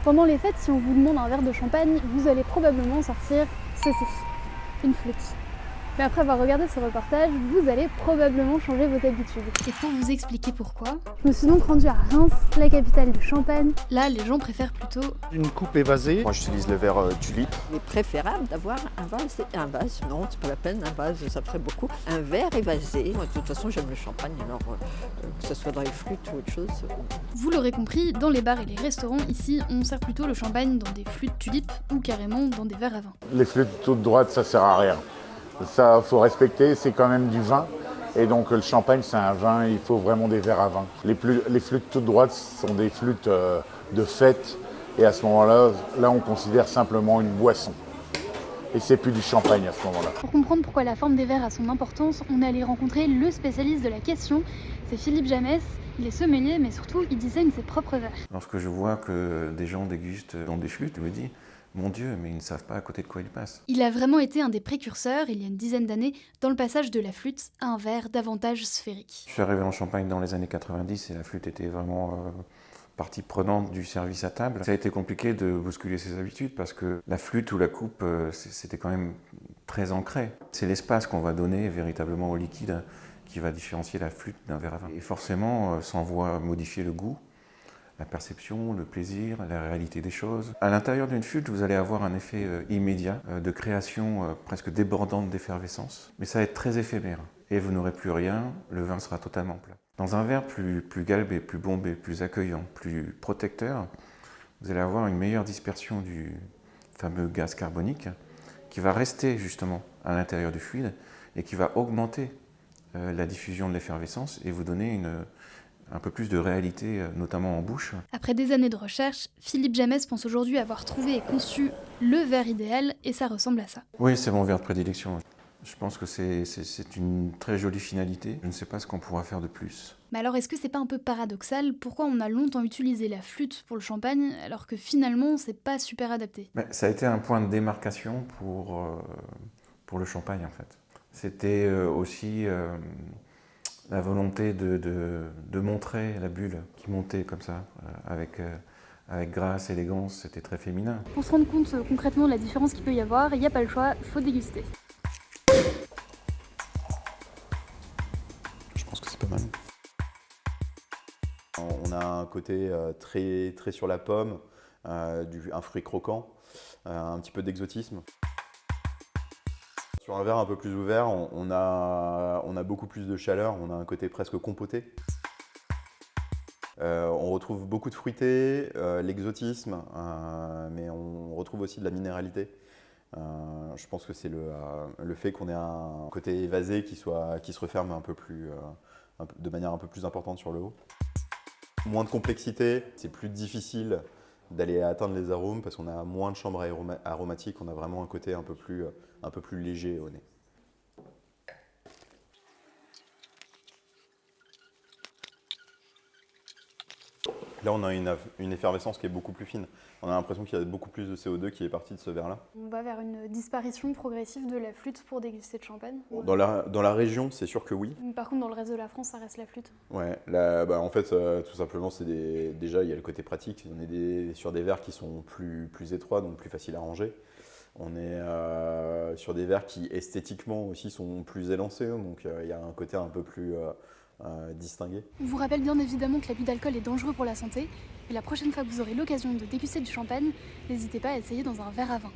Pendant les fêtes, si on vous demande un verre de champagne, vous allez probablement sortir ceci, une flûte. Mais après avoir regardé ce reportage, vous allez probablement changer vos habitudes. Et pour vous expliquer pourquoi, je me suis donc rendue à Reims, la capitale du Champagne. Là, les gens préfèrent plutôt une coupe évasée. Moi j'utilise le verre tulipe. Il est préférable d'avoir un vase, non c'est pas la peine, un vase ça ferait beaucoup. Un verre évasé, moi de toute façon j'aime le champagne, alors que ce soit dans les flûtes ou autre chose. Vous l'aurez compris, dans les bars et les restaurants, ici, on sert plutôt le champagne dans des flûtes tulipes ou carrément dans des verres à vin. Les flûtes toutes droites, ça sert à rien. Ça, faut respecter, c'est quand même du vin. Et donc le champagne, c'est un vin, il faut vraiment des verres à vin. Les flûtes toutes droites sont des flûtes de fête. Et à ce moment-là, on considère simplement une boisson. Et c'est plus du champagne à ce moment-là. Pour comprendre pourquoi la forme des verres a son importance, on est allé rencontrer le spécialiste de la question. C'est Philippe Jamès. Il est sommelier, mais surtout, il dessine ses propres verres. Lorsque je vois que des gens dégustent dans des flûtes, je me dis, mon Dieu, mais ils ne savent pas à côté de quoi ils passent. Il a vraiment été un des précurseurs, il y a une dizaine d'années, dans le passage de la flûte à un verre davantage sphérique. Je suis arrivé en Champagne dans les années 90 et la flûte était vraiment partie prenante du service à table. Ça a été compliqué de bousculer ses habitudes parce que la flûte ou la coupe, c'était quand même très ancré. C'est l'espace qu'on va donner véritablement au liquide qui va différencier la flûte d'un verre à vin. Et forcément, ça envoie modifier le goût, la perception, le plaisir, la réalité des choses. À l'intérieur d'une flûte, vous allez avoir un effet immédiat de création presque débordante d'effervescence, mais ça va être très éphémère. Et vous n'aurez plus rien, le vin sera totalement plat. Dans un verre plus galbé, plus bombé, plus accueillant, plus protecteur, vous allez avoir une meilleure dispersion du fameux gaz carbonique qui va rester justement à l'intérieur du fluide et qui va augmenter la diffusion de l'effervescence et vous donner un peu plus de réalité, notamment en bouche. Après des années de recherche, Philippe Jamès pense aujourd'hui avoir trouvé et conçu le verre idéal et ça ressemble à ça. Oui, c'est mon verre de prédilection. Je pense que c'est une très jolie finalité. Je ne sais pas ce qu'on pourra faire de plus. Mais alors est-ce que c'est pas un peu paradoxal? Pourquoi on a longtemps utilisé la flûte pour le champagne alors que finalement c'est pas super adapté? Ça a été un point de démarcation pour le champagne en fait. C'était aussi la volonté de montrer la bulle qui montait comme ça, avec grâce, élégance, c'était très féminin. Pour se rendre compte concrètement de la différence qu'il peut y avoir, il n'y a pas le choix, faut déguster. Je pense que c'est pas mal. On a un côté très sur la pomme, un fruit croquant, un petit peu d'exotisme. Sur un verre un peu plus ouvert, on a beaucoup plus de chaleur, on a un côté presque compoté. On retrouve beaucoup de fruité, l'exotisme, mais on retrouve aussi de la minéralité. Je pense que c'est le fait qu'on ait un côté évasé qui se referme un peu plus, de manière un peu plus importante sur le haut. Moins de complexité, c'est plus difficile d'aller atteindre les arômes parce qu'on a moins de chambres aromatiques, on a vraiment un côté un peu plus léger au nez. Là, on a une effervescence qui est beaucoup plus fine. On a l'impression qu'il y a beaucoup plus de CO2 qui est parti de ce verre-là. On va vers une disparition progressive de la flûte pour déguster de champagne. Dans la région, c'est sûr que oui. Par contre, dans le reste de la France, ça reste la flûte. Ouais, en fait, tout simplement, déjà, il y a le côté pratique. On est sur des verres qui sont plus étroits, donc plus faciles à ranger. On est sur des verres qui, esthétiquement aussi, sont plus élancés. Donc, il y a un côté un peu plus distingué. On vous rappelle bien évidemment que l'abus d'alcool est dangereux pour la santé. Et la prochaine fois que vous aurez l'occasion de déguster du champagne, n'hésitez pas à essayer dans un verre à vin.